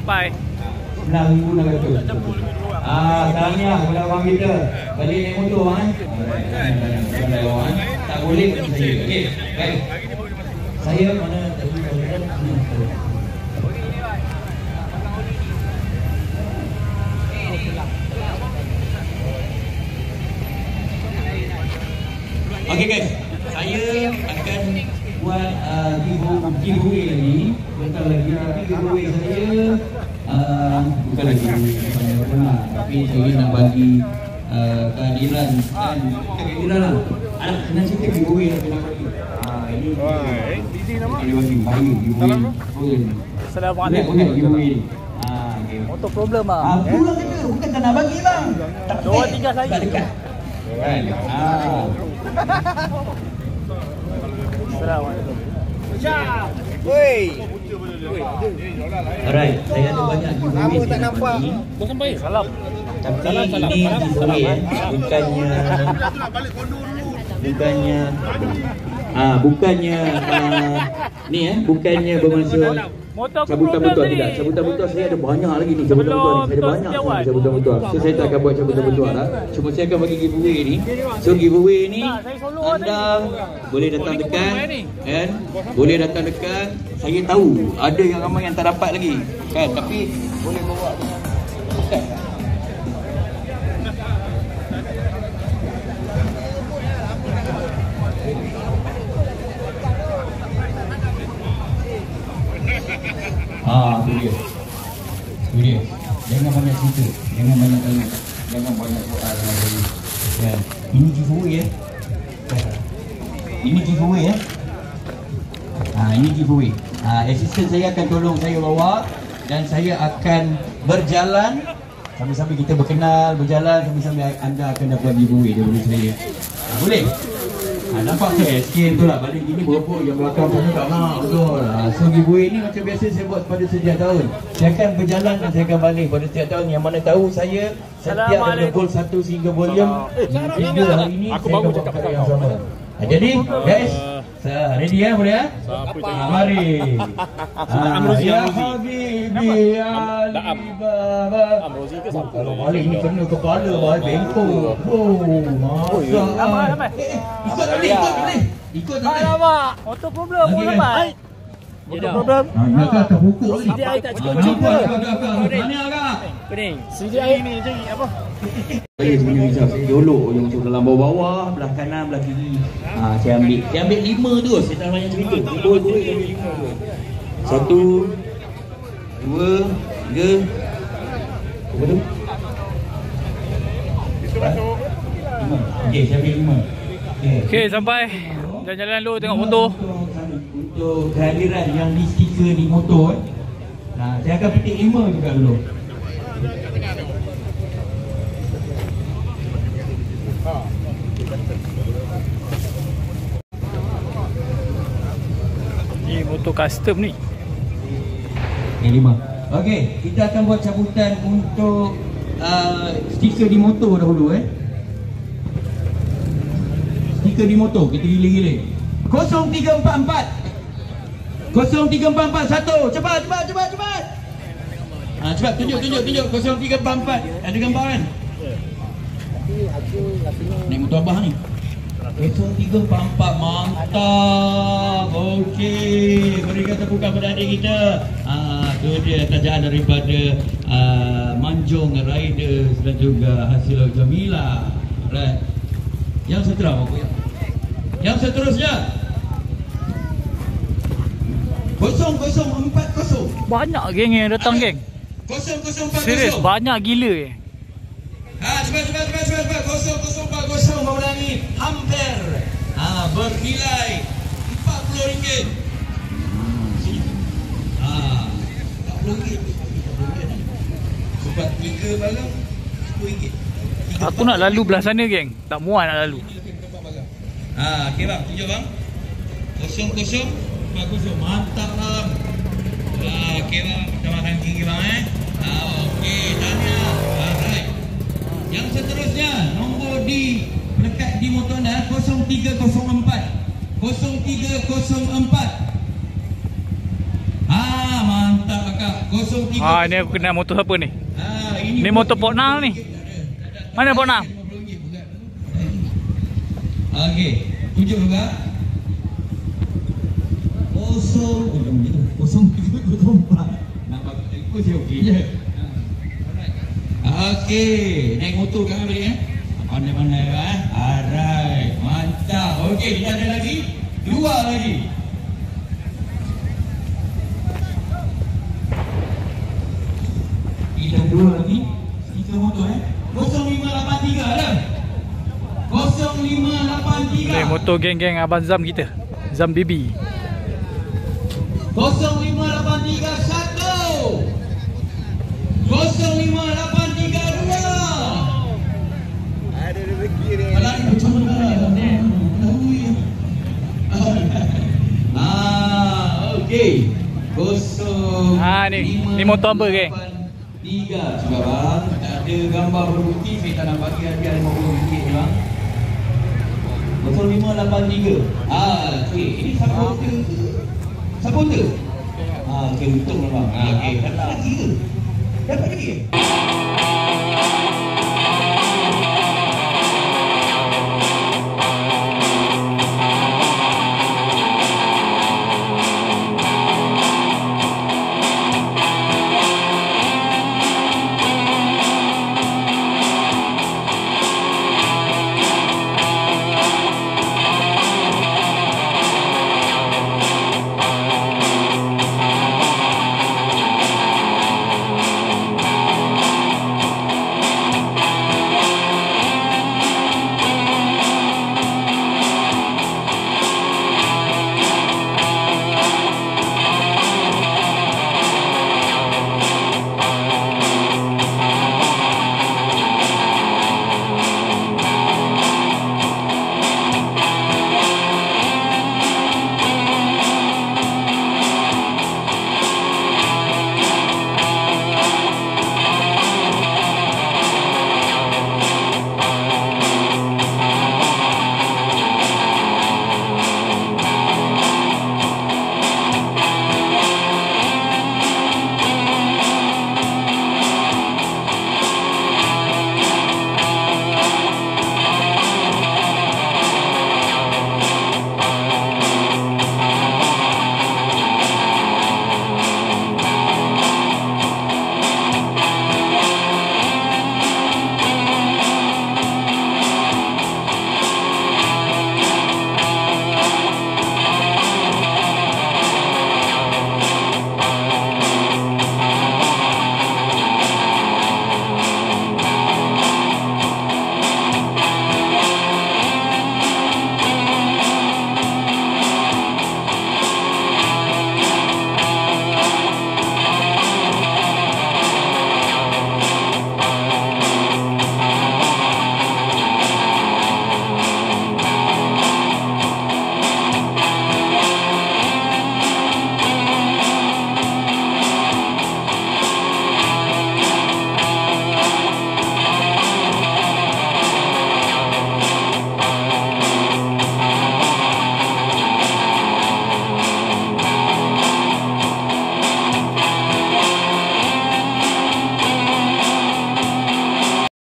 sampai. 9,600. Tahniah kepada abang kita. Balik naik motor bang tak boleh saya. Okey, baik. Saya mana tadi okey guys, saya akan buat giveaway lagi. Bentar lagi tapi giveaway saya bukan lagi tapi saya nak bagi kehadiran kan, kehadiran lah. Anak kena cerita giveaway lah nak bagi. Ini busy nama. Ini bagi giveaway. Assalamualaikum. Giveaway. Motor problem ah. Pulang kata bukan tak nak bagi bang. Tak 2-3 saya. Tak dekat. Kan. Assalamualaikum. Woi. Alright, saya ada banyak giveaway. Kamu tak nampak. Dah sampai. Salam. Tapi ini giveaway bukannya bukannya bermaksud cabutan betul, tidak. Cabutan betul saya ada banyak lagi ni. Cabutan betul ni saya ada banyak cabutan betul. So saya tak akan buat cabutan betul lah. Cuma saya akan bagi giveaway ni. So giveaway ni anda boleh datang dekat kan? Boleh datang dekat. Saya tahu ada yang ramai yang tak dapat lagi kan, tapi boleh bawa bukan. Tu dia. Jangan banyak cerita, jangan banyak tanya, jangan banyak soal lagi. Kan? Ini giveaway ya. Ini giveaway ya. Ini giveaway. Assistant saya akan tolong saya bawa dan saya akan berjalan sambil-sambil kita berkenal, berjalan sambil-sambil anda akan dapat giveaway daripada saya. Boleh? Nampak saya sikit betul lah. Balik gini berapa yang belakang sana tak nak betul. So giveaway ni macam biasa saya buat pada setiap tahun. Saya akan berjalan dan saya akan balik pada setiap tahun. Yang mana tahu saya setiap ada goal 1 sehingga volume hingga hari ini saya akan buat perkara yang sama. Jadi guys, ready ya, boleh ya? Mari. Ya Habibi Alibaba. Kalau balik ni kena kepala balik bengkok. Masa. Ikut tadi. Alamak, motor problem pun sampai. Motor problem. Nak akan pukul ni. CDI tak cerita. Mana agak? Pening. CDI ni cari apa? Saya sebenarnya macam saya jolok je masuk dalam bawah-bawah, belah kanan, belah kiri. Saya ambil 5 tu. Saya tak banyak cerita. Dua saya ambil 5 tu. 1 2 3. Apa tu? Itu masuk. 5. Okey, saya ambil 5. Okey, sampai. Jalan-jalan dulu tengok motor. Untuk kehadiran yang di stiker di motor saya akan petik 5 juga dulu. Ni motor custom ni. Ini 5. Okey, kita akan buat cabutan untuk stiker di motor dahulu Stiker di motor kita giling-giling. 0344 0344 1. Cepat. Cepat tunjuk 0344. Ada gambar kan? Naik motor abah ni. 0344 mantap. Okey, berikan tepukan pada adik kita. Tu dia tajaan daripada Manjung Riders dan juga Hasil Jamila. Right. Yang seterusnya. Yang seterusnya 0040. Banyak geng yang datang geng. 0040. Serius banyak gila Cepat 0040 mengulangi hampir bernilai RM40. RM40. Sebab 3 barang RM10. Aku nak lalu belah sana geng. Tak muat nak lalu. Okey bang, tunjuk bang. 0040. Mantap bang. Okey bang, kita makan gigi bang okey, tahniah. Alright. Yang seterusnya nombor melekat di motor anda 0304. 0304. Mantap kakak 03. Ini aku kenal motor apa ni? Ni motor Pok Nang ni. Mana Pok Nang? Okey, tunjuk juga. 0304. Nampak telefon saya okey je. Okey, naik motor kan balik Pandai-pandai kan? Alright, mantap. Okey, kita ada lagi 2 lagi. Kita 2 lagi. Kita motor 0583 ada. 0583. Ni motor geng-geng Abang Zam kita. Zam Baby. 0583 1 0583 2. Ada rezeki ni. Malah macam mana? Okey. Ni motor apa geng? 3 juga bang. Tak ada gambar berbukti. Saya tak nak bagi harga RM50 je bang. 0583. Okey. Ini supporter. Supporter? Okey, untung lah bang. Okey, dapat lagi ke? Dapat lagi ke?